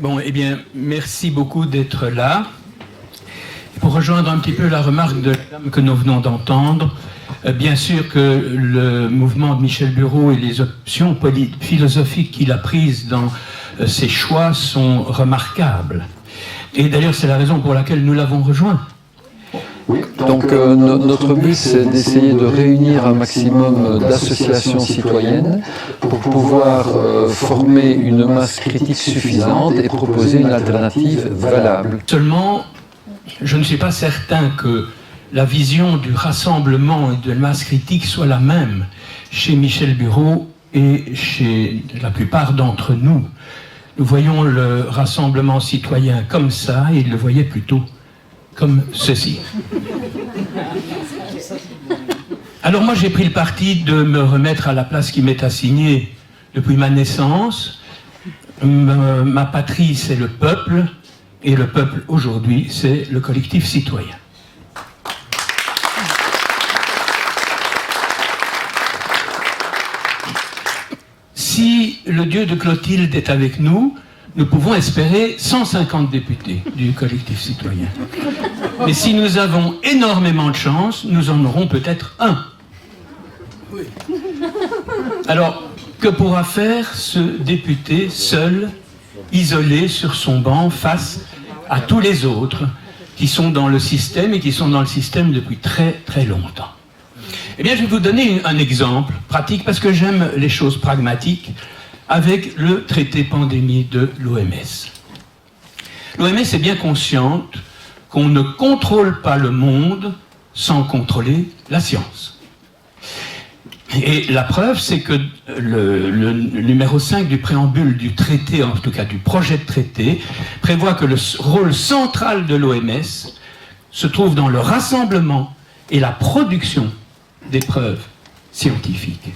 Bon, eh bien, merci beaucoup d'être là. Pour rejoindre un petit peu la remarque de l'homme que nous venons d'entendre, bien sûr que le mouvement de Michel Bureau et les options philosophiques qu'il a prises dans ses choix sont remarquables. Et d'ailleurs, c'est la raison pour laquelle nous l'avons rejoint. Oui, donc notre but, c'est d'essayer de réunir un maximum d'associations citoyennes pour pouvoir former une masse critique suffisante et proposer une alternative valable. Seulement, je ne suis pas certain que la vision du rassemblement et de la masse critique soit la même chez Michel Bureau et chez la plupart d'entre nous. Nous voyons le rassemblement citoyen comme ça, et il le voyait plutôt comme ceci. Alors moi j'ai pris le parti de me remettre à la place qui m'est assignée depuis ma naissance. Ma patrie c'est le peuple, et le peuple aujourd'hui c'est le collectif citoyen. Si le Dieu de Clotilde est avec nous, nous pouvons espérer 150 députés du collectif citoyen. Mais si nous avons énormément de chance, nous en aurons peut-être un. Alors, que pourra faire ce député seul, isolé sur son banc, face à tous les autres qui sont dans le système et qui sont dans le système depuis très très longtemps? Eh bien, je vais vous donner un exemple pratique parce que j'aime les choses pragmatiques avec le traité pandémie de l'OMS. L'OMS est bien consciente qu'on ne contrôle pas le monde sans contrôler la science. Et la preuve, c'est que le numéro 5 du préambule du traité, en tout cas du projet de traité, prévoit que le rôle central de l'OMS se trouve dans le rassemblement et la production des preuves scientifiques.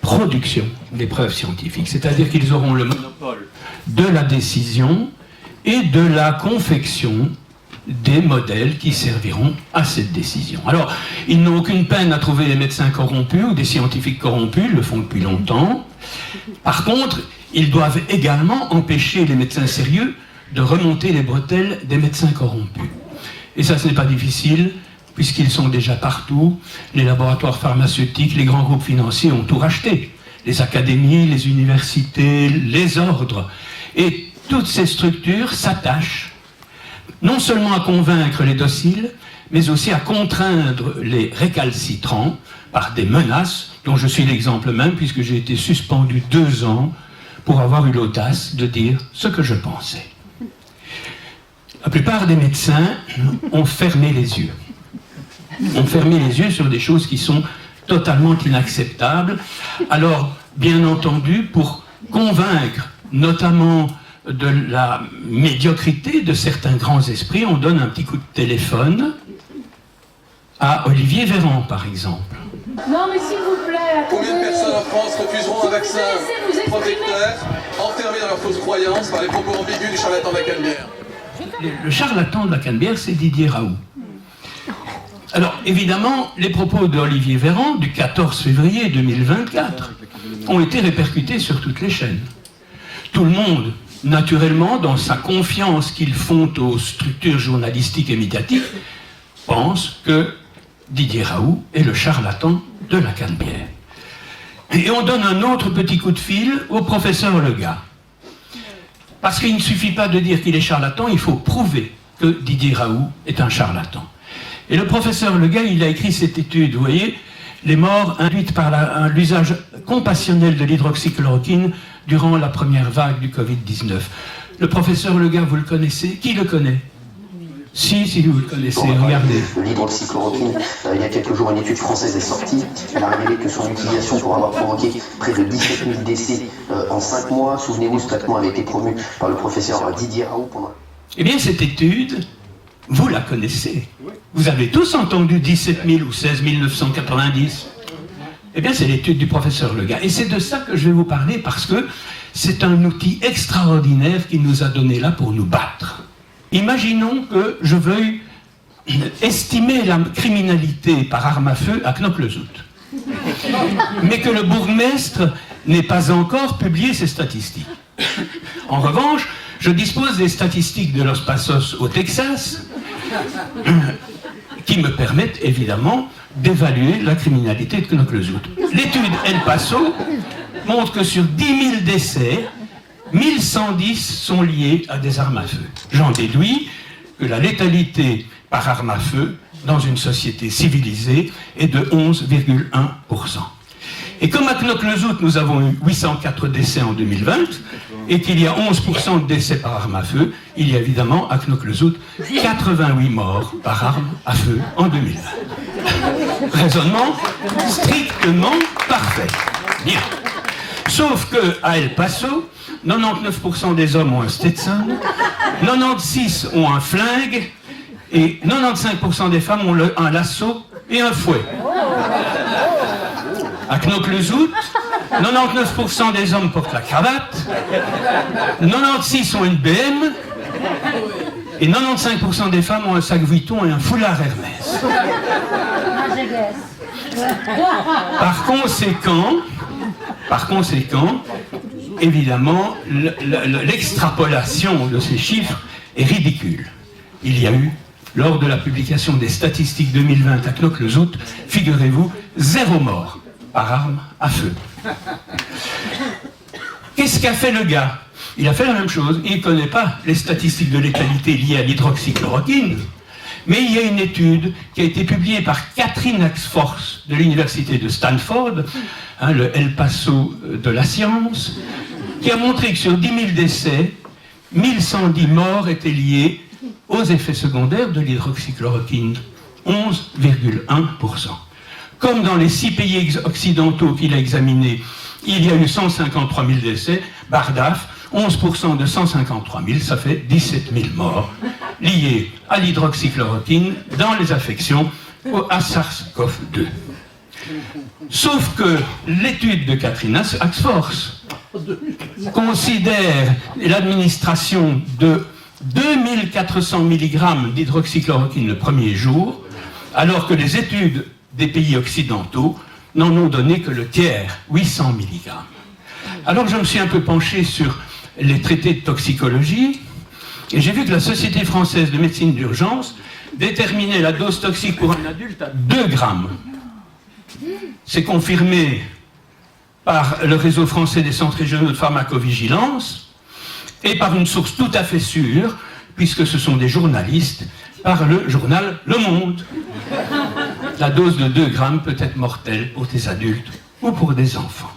Production des preuves scientifiques, c'est-à-dire qu'ils auront le monopole de la décision et de la confection des modèles qui serviront à cette décision. Alors, ils n'ont aucune peine à trouver des médecins corrompus ou des scientifiques corrompus, ils le font depuis longtemps. Par contre, ils doivent également empêcher les médecins sérieux de remonter les bretelles des médecins corrompus. Et ça, ce n'est pas difficile, puisqu'ils sont déjà partout. Les laboratoires pharmaceutiques, les grands groupes financiers ont tout racheté. Les académies, les universités, les ordres. Et toutes ces structures s'attachent non seulement à convaincre les dociles, mais aussi à contraindre les récalcitrants par des menaces, dont je suis l'exemple même, puisque j'ai été suspendu 2 ans pour avoir eu l'audace de dire ce que je pensais. La plupart des médecins ont fermé les yeux. On fermé les yeux sur des choses qui sont totalement inacceptables. Alors, bien entendu, pour convaincre notamment de la médiocrité de certains grands esprits, on donne un petit coup de téléphone à Olivier Véran, par exemple. Non, mais s'il vous plaît, combien de personnes en France refuseront un vaccin protecteur, enfermés dans leurs fausses croyances par les propos ambigus du charlatan de la Canebière? Le charlatan de la Canebière, c'est Didier Raoult. Alors, évidemment, les propos d'Olivier Véran, du 14 février 2024, ont été répercutés sur toutes les chaînes. Tout le monde, naturellement, dans sa confiance qu'ils font aux structures journalistiques et médiatiques, pense que Didier Raoult est le charlatan de la Canebière. Et on donne un autre petit coup de fil au professeur Lega. Parce qu'il ne suffit pas de dire qu'il est charlatan, il faut prouver que Didier Raoult est un charlatan. Et le professeur Lega, il a écrit cette étude, vous voyez, les morts induites par l'usage compassionnel de l'hydroxychloroquine durant la première vague du Covid-19. Le professeur Lega, vous le connaissez? Qui le connaît? Si vous le connaissez, regardez. L'hydroxychloroquine, il y a quelques jours, une étude française est sortie. Elle a révélé que son utilisation pour avoir provoqué près de 17 000 décès en 5 mois. Souvenez-vous, ce traitement avait été promu par le professeur Didier Raoult pendant... Eh bien, cette étude, vous la connaissez. Vous avez tous entendu 17 000 ou 16 990. Eh bien, c'est l'étude du professeur Lega. Et c'est de ça que je vais vous parler, parce que c'est un outil extraordinaire qu'il nous a donné là pour nous battre. Imaginons que je veuille estimer la criminalité par arme à feu à Knokke-le-Zout, mais que le bourgmestre n'ait pas encore publié ses statistiques. En revanche, Je dispose des statistiques de Los Pasos au Texas qui me permettent évidemment d'évaluer la criminalité de Knokke-le-Zout. L'étude El Paso montre que sur 10 000 décès, 1110 sont liés à des armes à feu. J'en déduis que la létalité par arme à feu dans une société civilisée est de 11,1%. Et comme à Knokke-le-Zout, nous avons eu 804 décès en 2020, et qu'il y a 11% de décès par arme à feu, il y a évidemment à Knokke-le-Zout 88 morts par arme à feu en 2020. Raisonnement strictement parfait. Bien. Sauf qu'à El Paso, 99% des hommes ont un Stetson, 96% ont un flingue, et 95% des femmes ont un lasso et un fouet. À Knokke-le-Zout, 99% des hommes portent la cravate, 96% ont une BM, et 95% des femmes ont un sac Vuitton et un foulard Hermès. Par conséquent, évidemment, l'extrapolation de ces chiffres est ridicule. Il y a eu, lors de la publication des statistiques 2020 à Knokke-le-Zout, figurez-vous, 0 mort par arme à feu. Qu'est-ce qu'a fait le gars? Il a fait la même chose. Il ne connaît pas les statistiques de létalité liées à l'hydroxychloroquine, mais il y a une étude qui a été publiée par Catherine Axfors de l'université de Stanford, le El Paso de la science, qui a montré que sur 10 000 décès, 1110 morts étaient liés aux effets secondaires de l'hydroxychloroquine, 11,1%. Comme dans les 6 pays occidentaux qu'il a examinés, il y a eu 153 000 décès, bardaf, 11% de 153 000, ça fait 17 000 morts liés à l'hydroxychloroquine dans les affections à SARS-CoV-2. Sauf que l'étude de Catherine Axfors considère l'administration de 2400 mg d'hydroxychloroquine le premier jour, alors que les études des pays occidentaux n'en ont donné que le tiers, 800 mg. Alors je me suis un peu penché sur les traités de toxicologie, et j'ai vu que la Société française de médecine d'urgence déterminait la dose toxique pour un adulte à 2 grammes. C'est confirmé par le réseau français des centres régionaux de pharmacovigilance et par une source tout à fait sûre, puisque ce sont des journalistes, par le journal Le Monde. La dose de 2 grammes peut être mortelle pour des adultes ou pour des enfants.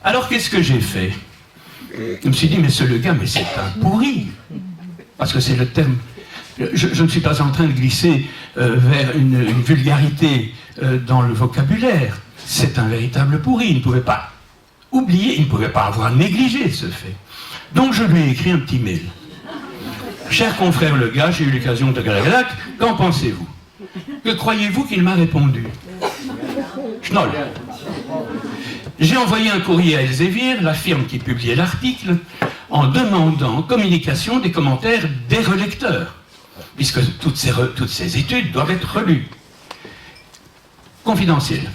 Alors qu'est-ce que j'ai fait? Je me suis dit, mais ce le gars, mais c'est un pourri. Parce que c'est le terme. Je ne suis pas en train de glisser vers une vulgarité dans le vocabulaire. C'est un véritable pourri. Il ne pouvait pas oublier, il ne pouvait pas avoir négligé ce fait. Donc je lui ai écrit un petit mail. Cher confrère le gars, j'ai eu l'occasion de Galagalac, qu'en pensez-vous? Que croyez-vous qu'il m'a répondu? Schnoll. J'ai envoyé un courrier à Elsevier, la firme qui publiait l'article, en demandant communication des commentaires des relecteurs, puisque toutes ces études doivent être relues. Confidentiel.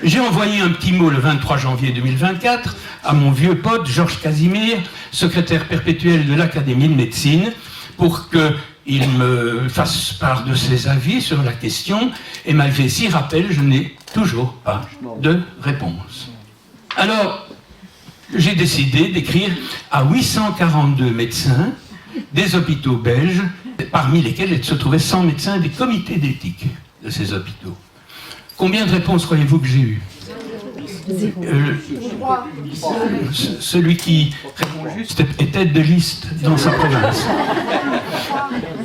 J'ai envoyé un petit mot le 23 janvier 2024 à mon vieux pote Georges Casimir, secrétaire perpétuel de l'Académie de médecine, pour qu'il me fasse part de ses avis sur la question, et malgré 6 rappels, je n'ai toujours pas de réponse. Alors, j'ai décidé d'écrire à 842 médecins des hôpitaux belges, parmi lesquels se trouvaient 100 médecins des comités d'éthique de ces hôpitaux. Combien de réponses croyez-vous que j'ai eues? Celui qui répond juste est tête de liste dans sa province.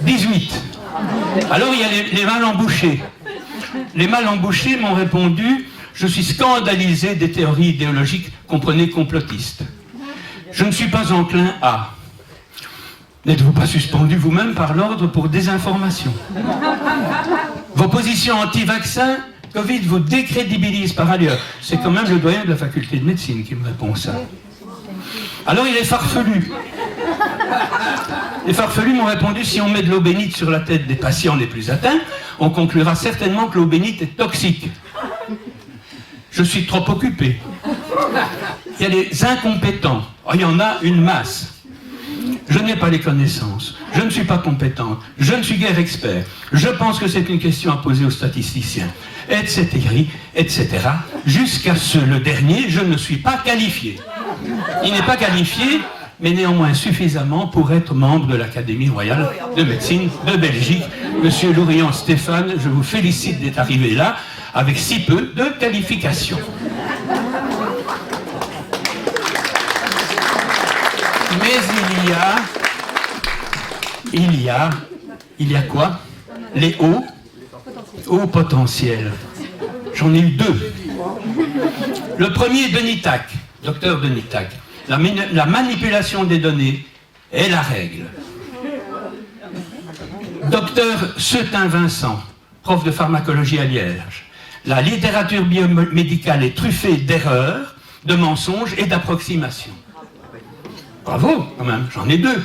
18. Alors il y a les mal embouchés. Les mal embouchés m'ont répondu: je suis scandalisé des théories idéologiques, comprenez, complotistes. Je ne suis pas enclin à. N'êtes-vous pas suspendu vous-même par l'ordre pour désinformation? Vos positions anti-vaccins, Covid vous décrédibilise par ailleurs. C'est quand même le doyen de la faculté de médecine qui me répond ça. Alors il est farfelu. Les farfelus m'ont répondu: si on met de l'eau bénite sur la tête des patients les plus atteints, on conclura certainement que l'eau bénite est toxique. Je suis trop occupé. Il y a les incompétents. Oh, il y en a une masse. Je n'ai pas les connaissances, je ne suis pas compétente, je ne suis guère expert, je pense que c'est une question à poser aux statisticiens, etc., etc., jusqu'à le dernier, je ne suis pas qualifié. Il n'est pas qualifié, mais néanmoins suffisamment pour être membre de l'Académie royale de médecine de Belgique. Monsieur Lourian Stéphane, je vous félicite d'être arrivé là avec si peu de qualifications. Mais il y a quoi? Les hauts potentiels. J'en ai eu deux. Le premier, Denis Tac, docteur Denis Tac. La manipulation des données est la règle. Docteur Setin Vincent, prof de pharmacologie à Liège. La littérature biomédicale est truffée d'erreurs, de mensonges et d'approximations. Bravo, quand même, j'en ai deux.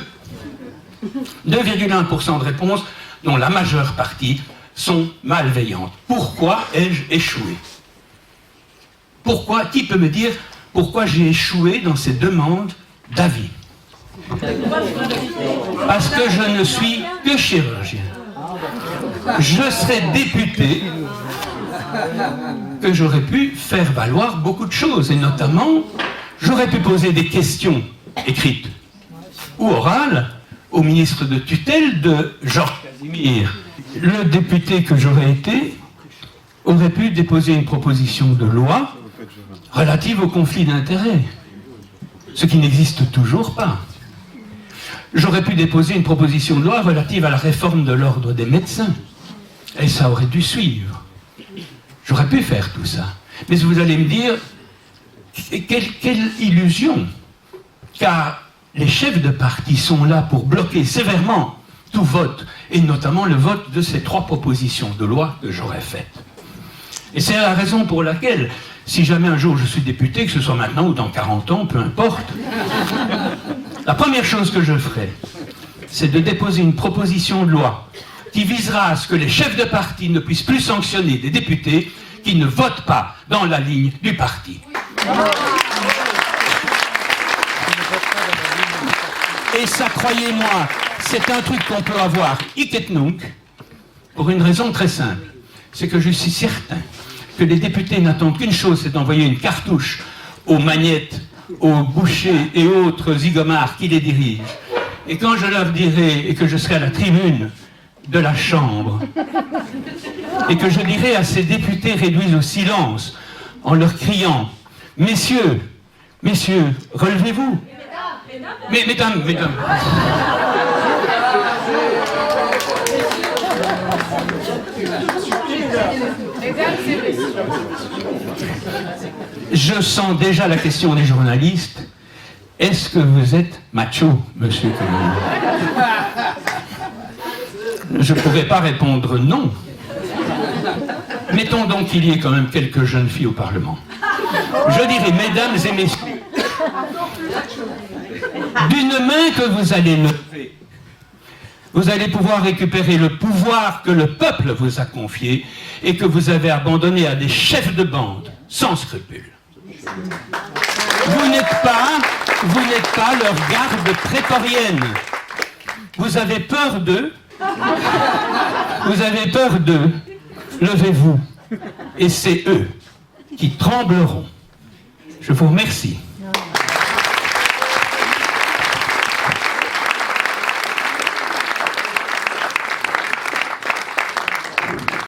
2,1% de réponses, dont la majeure partie sont malveillantes. Pourquoi ai-je échoué? Pourquoi? Qui peut me dire pourquoi j'ai échoué dans ces demandes d'avis? Parce que je ne suis que chirurgien. Je serais député que j'aurais pu faire valoir beaucoup de choses, et notamment, j'aurais pu poser des questions écrites ou orales au ministre de tutelle de Georges Casimir. Le député que j'aurais été aurait pu déposer une proposition de loi relative au conflit d'intérêts, ce qui n'existe toujours pas. J'aurais pu déposer une proposition de loi relative à la réforme de l'ordre des médecins, et ça aurait dû suivre. J'aurais pu faire tout ça. Mais vous allez me dire, quelle illusion, car les chefs de parti sont là pour bloquer sévèrement tout vote, et notamment le vote de ces 3 propositions de loi que j'aurais faites. Et c'est la raison pour laquelle, si jamais un jour je suis député, que ce soit maintenant ou dans 40 ans, peu importe, la première chose que je ferai, c'est de déposer une proposition de loi qui visera à ce que les chefs de parti ne puissent plus sanctionner des députés qui ne votent pas dans la ligne du parti. Et ça, croyez-moi, c'est un truc qu'on peut avoir hic et nunc, pour une raison très simple. C'est que je suis certain que les députés n'attendent qu'une chose, c'est d'envoyer une cartouche aux magnettes, aux bouchers et autres zigomards qui les dirigent. Et quand je leur dirai, et que je serai à la tribune de la Chambre, et que je dirai à ces députés réduits au silence, en leur criant « Messieurs, messieurs, relevez-vous !» Mais, mesdames. Je sens déjà la question des journalistes. Est-ce que vous êtes macho, monsieur Commune? Je ne pourrais pas répondre non. Mettons donc qu'il y ait quand même quelques jeunes filles au Parlement. Je dirais, mesdames et messieurs, d'une main que vous allez lever, vous allez pouvoir récupérer le pouvoir que le peuple vous a confié et que vous avez abandonné à des chefs de bande sans scrupules. Vous n'êtes pas leur garde prétorienne. Vous avez peur d'eux. Vous avez peur d'eux. Levez-vous. Et c'est eux qui trembleront. Je vous remercie.